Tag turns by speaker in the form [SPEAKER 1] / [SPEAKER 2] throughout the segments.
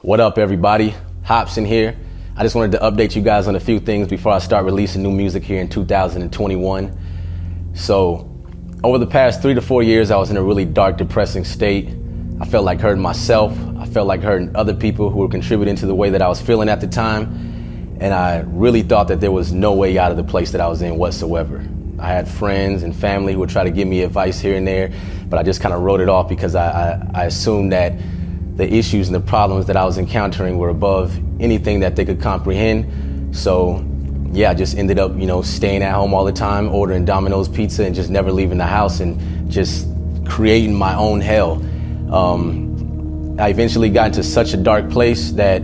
[SPEAKER 1] What up, everybody? Hopsin here. I just wanted to update you guys on a few things before I start releasing new music here in 2021. So, over the past 3 to 4 years, I was in a really dark, depressing state. I felt like hurting myself. I felt like hurting other people who were contributing to the way that I was feeling at the time. And I really thought that there was no way out of the place that I was in whatsoever. I had friends and family who would try to give me advice here and there, but I just kind of wrote it off because I assumed that the issues and the problems that I was encountering were above anything that they could comprehend. So yeah, I just ended up, staying at home all the time, ordering Domino's pizza and just never leaving the house and just creating my own hell. I eventually got into such a dark place that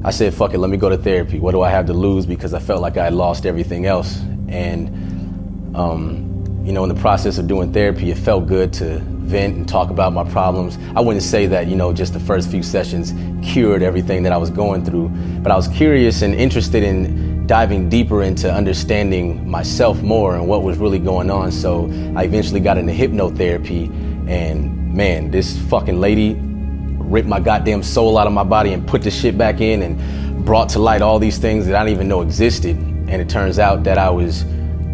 [SPEAKER 1] I said, fuck it, let me go to therapy. What do I have to lose? Because I felt like I had lost everything else. And, in the process of doing therapy, it felt good to vent and talk about my problems. I wouldn't say that, just the first few sessions cured everything that I was going through, but I was curious and interested in diving deeper into understanding myself more and what was really going on. So I eventually got into hypnotherapy, and man, this fucking lady ripped my goddamn soul out of my body and put the shit back in and brought to light all these things that I didn't even know existed. And it turns out that I was,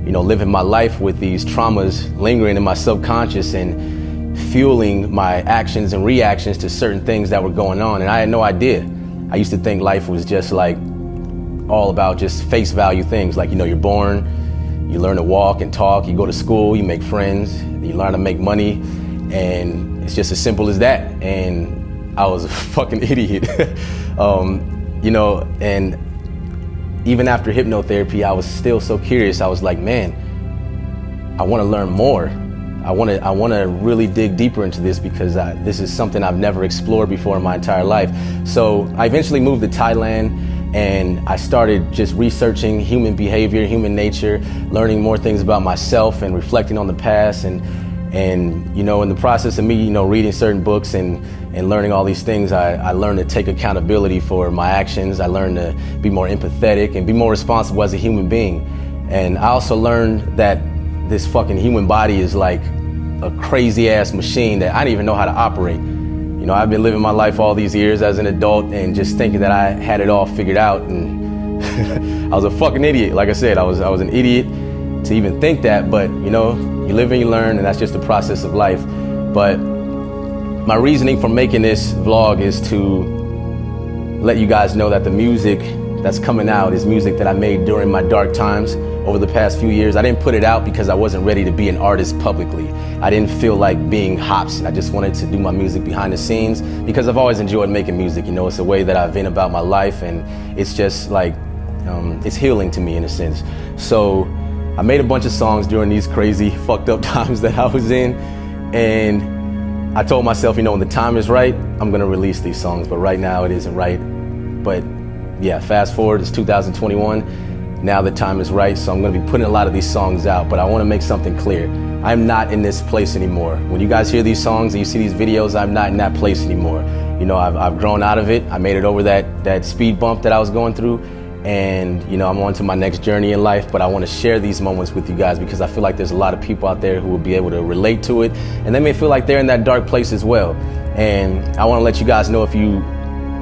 [SPEAKER 1] living my life with these traumas lingering in my subconscious and fueling my actions and reactions to certain things that were going on. And I had no idea. I used to think life was just like all about just face value things. Like, you're born, you learn to walk and talk, you go to school, you make friends, you learn to make money, and it's just as simple as that. And I was a fucking idiot. And even after hypnotherapy, I was still so curious. I was like, man, I want to learn more. I want to really dig deeper into this because this is something I've never explored before in my entire life. So I eventually moved to Thailand, and I started just researching human behavior, human nature, learning more things about myself and reflecting on the past. And in the process of me, reading certain books and learning all these things, I learned to take accountability for my actions. I learned to be more empathetic and be more responsible as a human being. And I also learned that this fucking human body is like a crazy ass machine that I didn't even know how to operate. I've been living my life all these years as an adult and just thinking that I had it all figured out, and I was a fucking idiot. Like I said, I was an idiot to even think that, but you live and you learn, and that's just the process of life. But my reasoning for making this vlog is to let you guys know that the music that's coming out is music that I made during my dark times over the past few years. I didn't put it out because I wasn't ready to be an artist publicly. I didn't feel like being Hopsin. I just wanted to do my music behind the scenes because I've always enjoyed making music. It's a way that I vent about my life, and it's just like, it's healing to me in a sense. So I made a bunch of songs during these crazy fucked up times that I was in, and I told myself, when the time is right, I'm gonna release these songs, but right now it isn't right. But yeah, fast forward, it's 2021, now the time is right, so I'm gonna be putting a lot of these songs out, but I wanna make something clear. I'm not in this place anymore. When you guys hear these songs and you see these videos, I'm not in that place anymore. I've grown out of it. I made it over that speed bump that I was going through, and I'm on to my next journey in life. But I want to share these moments with you guys because I feel like there's a lot of people out there who will be able to relate to it, and they may feel like they're in that dark place as well. And I want to let you guys know, if you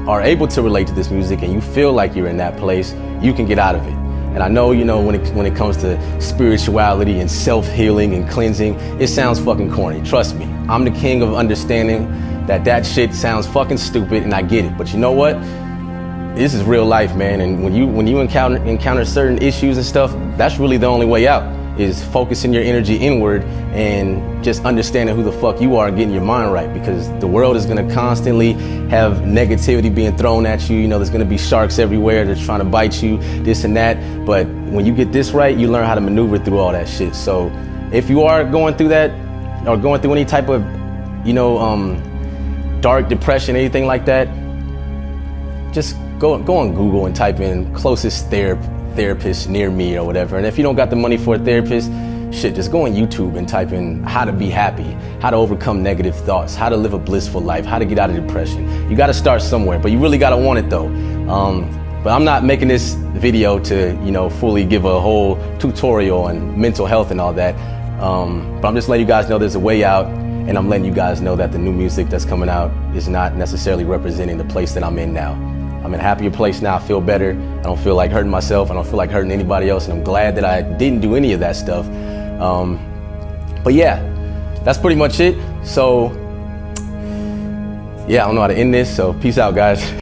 [SPEAKER 1] are able to relate to this music and you feel like you're in that place, you can get out of it. And I know, when it comes to spirituality and self-healing and cleansing, it sounds fucking corny. Trust me, I'm the king of understanding that shit sounds fucking stupid, and I get it. But you know what? This is real life, man. And when you encounter certain issues and stuff, that's really the only way out, is focusing your energy inward and just understanding who the fuck you are and getting your mind right, because the world is going to constantly have negativity being thrown at you. There's going to be sharks everywhere that's trying to bite you, this and that. But when you get this right, you learn how to maneuver through all that shit. So if you are going through that, or going through any type of dark depression, anything like that, just go on Google and type in closest therapist near me or whatever. And if you don't got the money for a therapist, shit, just go on YouTube and type in how to be happy, how to overcome negative thoughts, how to live a blissful life, how to get out of depression. You got to start somewhere, but you really got to want it though. But I'm not making this video to fully give a whole tutorial on mental health and all that. But I'm just letting you guys know there's a way out. and I'm letting you guys know that the new music that's coming out is not necessarily representing the place that I'm in now. I'm in a happier place now. I feel better. I don't feel like hurting myself. I don't feel like hurting anybody else, and I'm glad that I didn't do any of that stuff. But yeah, that's pretty much it. So yeah, I don't know how to end this, so peace out, guys.